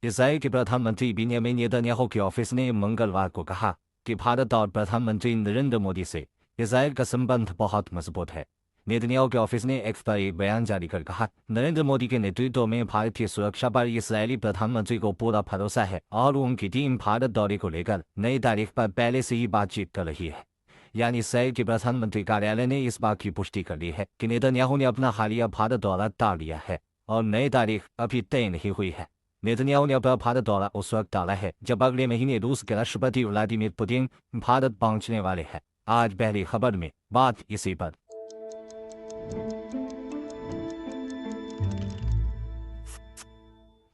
Israel के प्रधानमंत्री Benjamin Netanyahu के ऑफिस ने मंगलवार को कहा कि भारत और प्रधानमंत्री नरेंद्र मोदी से इसराइल का संबंध बहुत मजबूत है। नेतन्याहू के ऑफिस ने एक्स पर एक बयान जारी कर कहा, नरेंद्र मोदी के नेतृत्व में भारत की सुरक्षा पर इसराइली प्रधानमंत्री को पूरा भरोसा है और उनकी टीम भारत दौरे को लेकर नई तारीख पर पहले से ही बातचीत कर रही है। यानी इसराइल के प्रधानमंत्री कार्यालय ने इस बात की पुष्टि कर ली है कि नेतन्याहू ने अपना हालिया भारत दौरा टाल लिया है और नई तारीख अभी तय नहीं हुई है। नेतन्याहू ने अपना भारत दौरा उस वक्त टाला है जब अगले महीने रूस के राष्ट्रपति व्लादिमीर पुतिन भारत पहुंचने वाले हैं। आज पहली खबर में बात इसी पर।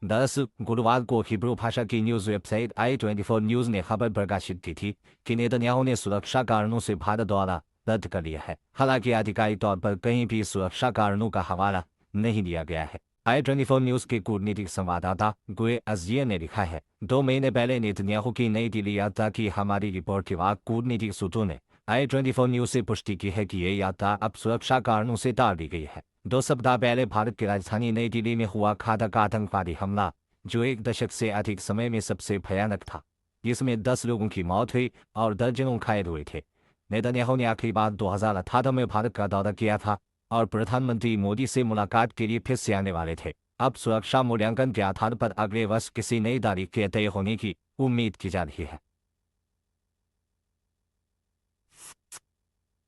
दरअसल गुरुवार को हिब्रू भाषा की न्यूज वेबसाइट i24 न्यूज ने खबर प्रकाशित की थी कि नेतन्याहू ने सुरक्षा कारणों से भारत दौरा रद्द कर लिया है। हालांकि आधिकारिक तौर पर कहीं भी सुरक्षा कारणों का हवाला नहीं दिया गया है। i24 न्यूज के कूटनीतिक संवाददाता गुए अजिया ने लिखा है, 2 महीने पहले नेतन्याहू की नई दिल्ली यात्रा की हमारी रिपोर्ट के बाद कूटनीतिक सूत्रों ने i24 न्यूज से पुष्टि की है कि ये यात्रा अब सुरक्षा कारणों से टाल दी गई है। 2 सप्ताह पहले भारत की राजधानी नई दिल्ली में हुआ घातक आतंकवादी हमला, जो 1 दशक से अधिक समय में सबसे भयानक था, जिसमें 10 लोगों की मौत हुई और दर्जनों घायल हुए थे। नेतन्याहू ने आखिरी बार 2018 में भारत का दौरा किया था और प्रधानमंत्री मोदी से मुलाकात के लिए फिर से आने वाले थे। अब सुरक्षा मूल्यांकन के आधार पर अगले वर्ष किसी नई तारीख के तय होने की उम्मीद की जा रही है।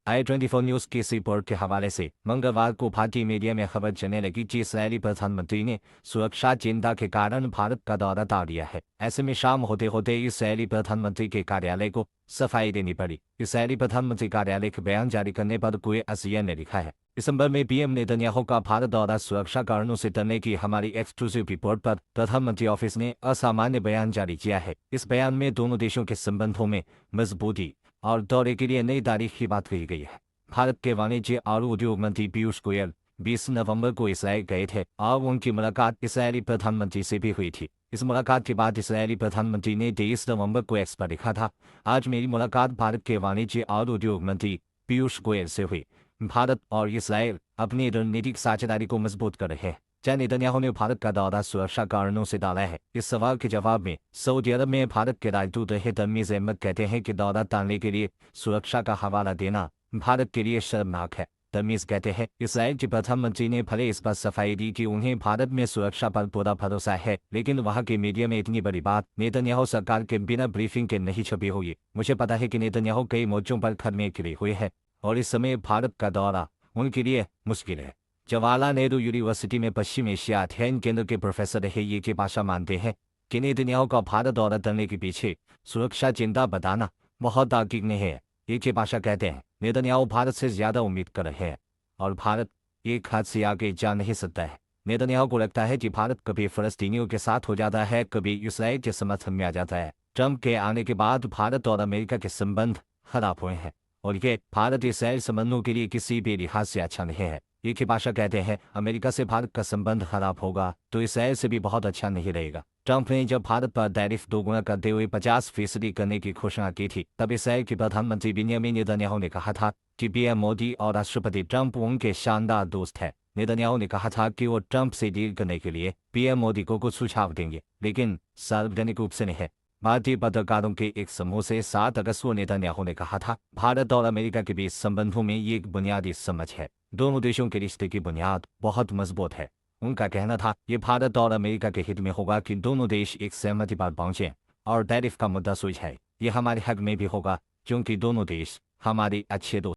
i24 न्यूज की इस रिपोर्ट के हवाले से मंगलवार को भारतीय मीडिया में खबर चलने लगी कि इसराइली प्रधानमंत्री ने सुरक्षा चिंता के कारण भारत का दौरा टाल दिया है। ऐसे में शाम होते होते इसराइली प्रधानमंत्री के कार्यालय को सफाई देनी पड़ी। इसराइली प्रधानमंत्री कार्यालय के बयान जारी करने पर गुए अजिया ने लिखा है, दिसंबर में पीएम नेतन्याहू का भारत दौरा सुरक्षा कारणों से टलने की हमारी एक्सक्लूसिव रिपोर्ट पर प्रधानमंत्री ऑफिस ने असामान्य बयान जारी किया है। इस बयान में दोनों देशों के संबंधों में मजबूती और दौरे के लिए नई तारीख की बात कही गई है। भारत के वाणिज्य और उद्योग मंत्री पीयूष गोयल 20 नवंबर को इसराइल गए थे और उनकी मुलाकात इसराइली प्रधानमंत्री से भी हुई थी। इस मुलाकात के बाद इसराइली प्रधानमंत्री ने 23 नवंबर को एक्स पर लिखा था, आज मेरी मुलाकात भारत के वाणिज्य और उद्योग मंत्री पीयूष गोयल से हुई। भारत और इसराइल अपनी रणनीतिक साझेदारी को मजबूत कर रहे हैं। क्या नेतन्याहू ने भारत का दौरा सुरक्षा कारणों से टाला है? इस सवाल के जवाब में सऊदी अरब में भारत के राजदूत रहे तमीज अहमद कहते हैं कि दौरा टालने के लिए सुरक्षा का हवाला देना भारत के लिए शर्मनाक है। तमीज कहते हैं, इसराइल के प्रधानमंत्री ने भले इस पर सफाई दी कि उन्हें भारत में सुरक्षा पर पूरा भरोसा है, लेकिन वहां के मीडिया में इतनी बड़ी बात नेतन्याहू सरकार के बिना ब्रीफिंग के नहीं छपी हुई। मुझे पता है कि नेतन्याहू कई मोर्चों पर खड़े गिरे हुए हैं और इस समय भारत का दौरा उनके लिए मुश्किल है। जवाहरलाल नेहरू यूनिवर्सिटी में पश्चिम एशिया अध्ययन केंद्र के प्रोफेसर रहे ये के पाशा मानते हैं कि नेतन्याहू का भारत दौरा करने के पीछे सुरक्षा चिंता बताना बहुत तार्किक नहीं है। ये के पाशा कहते हैं, नेतन्याहू भारत से ज्यादा उम्मीद कर रहे हैं और भारत एक हाथ से आगे जा नहीं सकता है। नेतन्याहू को लगता है कि भारत कभी फलस्तीनियों के साथ हो जाता है, कभी इसराइल के समर्थन में आ जाता है। ट्रंप के आने के बाद भारत और अमेरिका के संबंध खराब हुए हैं और ये भारत इसराइल संबंधों के लिए किसी भी लिहाज से अच्छा नहीं है। ये के पाशा कहते हैं, अमेरिका से भारत का संबंध खराब होगा तो इसराइल से भी बहुत अच्छा नहीं रहेगा। ट्रंप ने जब भारत पर टैरिफ दोगुना करते हुए 50% करने की घोषणा की थी, तब इसराइल के प्रधानमंत्री बेंजामिन नेतन्याहू ने कहा था कि पीएम मोदी और राष्ट्रपति ट्रंप उनके शानदार दोस्त हैं। नेतन्याहू ने कहा था कि वो ट्रंप से डील करने के लिए पीएम मोदी को कुछ सुझाव देंगे, लेकिन सार्वजनिक रूप से नहीं। भारतीय पत्रकारों के एक समूह से 7 अगस्त को नेतन्याहू ने कहा था, भारत और अमेरिका के बीच संबंधों में ये एक बुनियादी समझ है। दोनों देशों के रिश्ते की बुनियाद बहुत मजबूत है। उनका कहना था, ये भारत और अमेरिका के हित में होगा कि दोनों देश एक सहमति पर पहुंचे और टैरिफ का मुद्दा सुलझाए। ये हमारे हक में भी होगा क्योंकि दोनों देश हमारे अच्छे दोस्त